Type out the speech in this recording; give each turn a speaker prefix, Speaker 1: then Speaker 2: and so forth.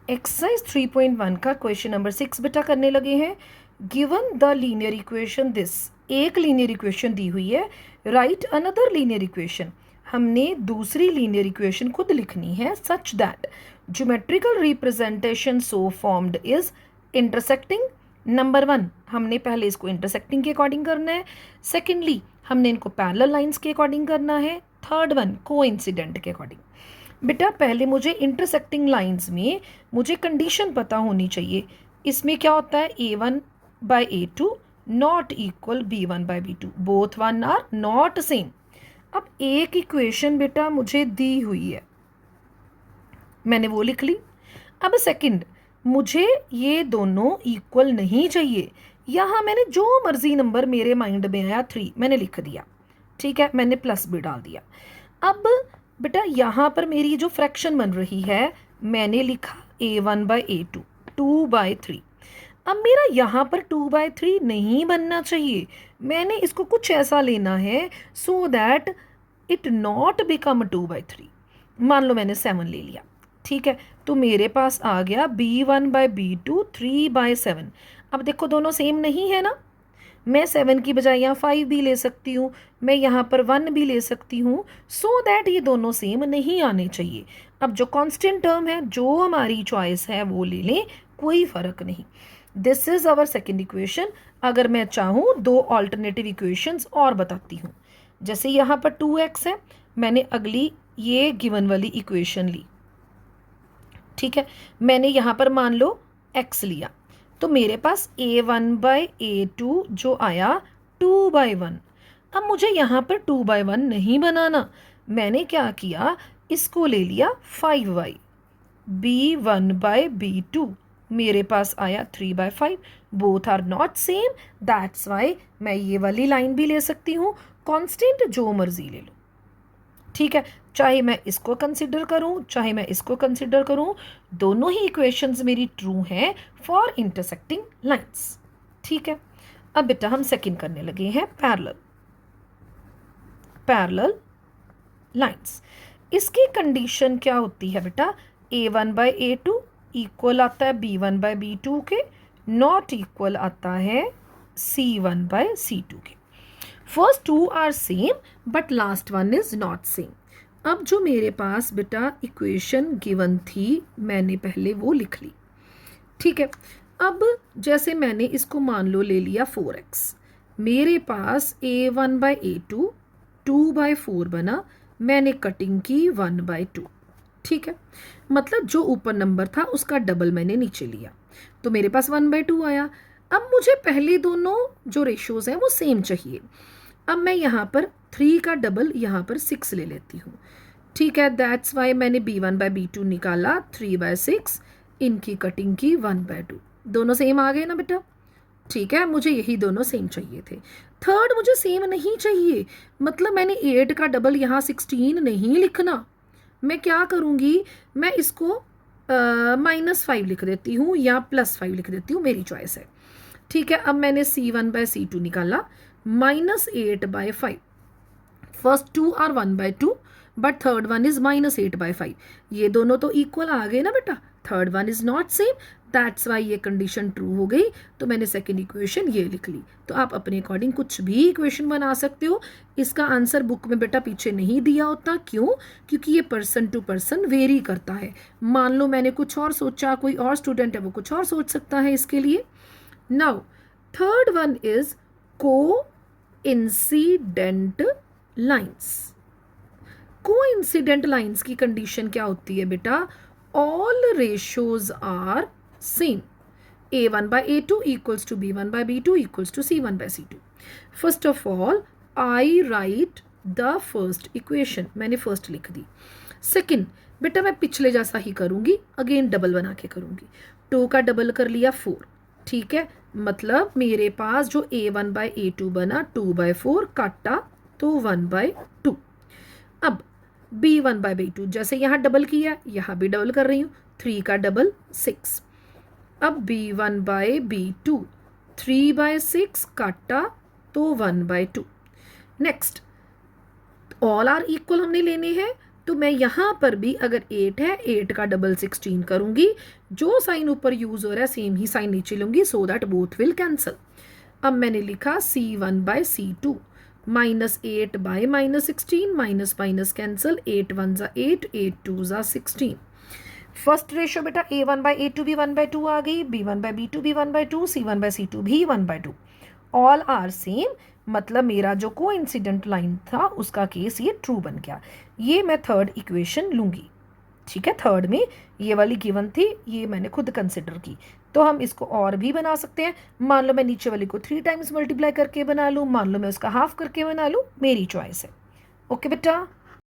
Speaker 1: Exercise 3.1 का question number 6 बेटा करने लगे हैं। Given the linear equation this, एक लीनियर इक्वेशन दी हुई है, राइट अनदर लीनियर इक्वेशन, हमने दूसरी लीनियर इक्वेशन खुद लिखनी है such that geometrical representation so formed is intersecting. Number 1 हमने पहले इसको इंटरसेक्टिंग के अकॉर्डिंग करना है, सेकेंडली हमने इनको पैरेलल लाइंस के अकॉर्डिंग करना है, थर्ड वन कोइंसिडेंट के अकॉर्डिंग। बेटा पहले मुझे इंटरसेक्टिंग लाइंस में मुझे कंडीशन पता होनी चाहिए। इसमें क्या होता है, a1/a2 not equal b1/b2, both one are not same. अब एक इक्वेशन बेटा मुझे दी हुई है, मैंने वो लिख ली। अब सेकंड, मुझे ये दोनों इक्वल नहीं चाहिए। यहाँ मैंने जो मर्जी नंबर मेरे माइंड में आया 3 मैंने लिख दिया, ठीक है, मैंने प्लस भी डाल दिया। अब बेटा यहाँ पर मेरी जो फ्रैक्शन बन रही है, मैंने लिखा a1/a2 2/3। अब मेरा यहाँ पर 2/3 नहीं बनना चाहिए, मैंने इसको कुछ ऐसा लेना है so that it not become 2/3। मान लो मैंने 7 ले लिया, ठीक है, तो मेरे पास आ गया b1/b2 3/7। अब देखो दोनों सेम नहीं है ना, मैं 7 की बजाय यहाँ 5 भी ले सकती हूँ, मैं यहाँ पर 1 भी ले सकती हूँ, सो दैट ये दोनों सेम नहीं आने चाहिए। अब जो कांस्टेंट टर्म है, जो हमारी चॉइस है वो ले लें, कोई फ़र्क नहीं। This is our second equation. अगर मैं चाहूँ दो ऑल्टरनेटिव इक्वेशंस और बताती हूँ। जैसे यहाँ पर 2x है, मैंने अगली ये गिवन वाली इक्वेशन ली, ठीक है, मैंने यहाँ पर मान लो x लिया, तो मेरे पास a1/a2 जो आया 2/1। अब मुझे यहाँ पर 2/1 नहीं बनाना, मैंने क्या किया, इसको ले लिया 5y, b1/b2 मेरे पास आया 3/5। Both are not same, that's why मैं ये वाली लाइन भी ले सकती हूँ, कांस्टेंट जो मर्जी ले लो, ठीक है, चाहे मैं इसको कंसिडर करूं चाहे मैं इसको कंसिडर करूं, दोनों ही इक्वेशंस मेरी ट्रू हैं फॉर इंटरसेक्टिंग लाइंस, ठीक है। अब बेटा हम सेकंड करने लगे हैं पैरेलल लाइंस। इसकी कंडीशन क्या होती है बेटा, a1/a2 इक्वल आता है b1/b2 के, नॉट इक्वल आता है c1/c2 के। First two are same but last one is not same. अब जो मेरे पास बेटा इक्वेशन गिवन थी, मैंने पहले वो लिख ली, ठीक है। अब जैसे मैंने इसको मान लो ले लिया 4x, मेरे पास a1/a2 2/4 बना, मैंने कटिंग की 1/2, ठीक है, मतलब जो ऊपर नंबर था उसका डबल मैंने नीचे लिया, तो मेरे पास 1/2 आया। अब मुझे पहले दोनों जो रेशियोज हैं वो सेम चाहिए। अब मैं यहाँ पर 3 का डबल यहाँ पर 6 ले लेती हूँ, ठीक है, दैट्स वाई मैंने b1/b2 निकाला 3/6, इनकी कटिंग की 1/2, दोनों सेम आ गए ना बेटा, ठीक है, मुझे यही दोनों सेम चाहिए थे। थर्ड मुझे सेम नहीं चाहिए, मतलब मैंने 8 का डबल यहाँ 16 नहीं लिखना, मैं क्या करूँगी, मैं इसको -5 लिख देती हूँ या +5 लिख देती हूँ, मेरी चॉइस है, ठीक है। अब मैंने c1/c2 निकाला -8/5, first two are 1/2 but third one is -8/5, ये दोनों तो इक्वल आ गए ना बेटा, third one is not same, that's why ये कंडीशन ट्रू हो गई, तो मैंने सेकेंड इक्वेशन ये लिख ली। तो आप अपने अकॉर्डिंग कुछ भी इक्वेशन बना सकते हो, इसका आंसर बुक में बेटा पीछे नहीं दिया होता, क्यों, क्योंकि ये पर्सन टू पर्सन वेरी करता है। मान लो मैंने कुछ और सोचा, कोई और स्टूडेंट है वो कुछ और सोच सकता है इसके लिए। Now third one is coincident lines. Coincident lines की कंडीशन क्या होती है बेटा, all ratios are same, a1/a2 equals to b1/b2 equals to c1/c2। First of all I write the first equation, मैंने फर्स्ट लिख दी। सेकेंड बेटा मैं पिछले जैसा ही करूंगी, अगेन डबल बना के करूंगी, 2 का डबल कर लिया 4, ठीक है, मतलब मेरे पास जो a1/a2 बना 2/4 काटा तो 1/2। अब b1/b2 जैसे यहाँ डबल किया, यहाँ भी डबल कर रही हूँ, 3 का डबल 6, अब b1/b2 3/6 काटा तो 1/2। नेक्स्ट ऑल आर इक्वल हमने लेने हैं, तो मैं यहाँ पर भी अगर 8 है 8 का डबल 16 करूँगी, जो साइन ऊपर यूज़ हो रहा है सेम ही साइन नीचे लूँगी, so that both will cancel. अब मैंने लिखा C1/C2 -8/-16 माइनस माइनस कैंसल, 8 1 ज़ा 8, 8 2 ज़ा 16। फर्स्ट रेशो बेटा A1/A2 भी 1/2 आ गई, B1/B2 भी 1/2, C1/C2 भी 1/2, ऑल आर सेम। मतलब मेरा जो कोइंसिडेंट लाइन था उसका केस ये ट्रू बन गया। ये मैं थर्ड इक्वेशन लूँगी, ठीक है। थर्ड में ये वाली गिवन थी, ये मैंने खुद कंसिडर की, तो हम इसको और भी बना सकते हैं। मान लो मैं नीचे वाली को 3 टाइम्स मल्टीप्लाई करके बना लूँ, मान लो मैं उसका हाफ करके बना लूँ, मेरी चॉइस है। ओके बेटा।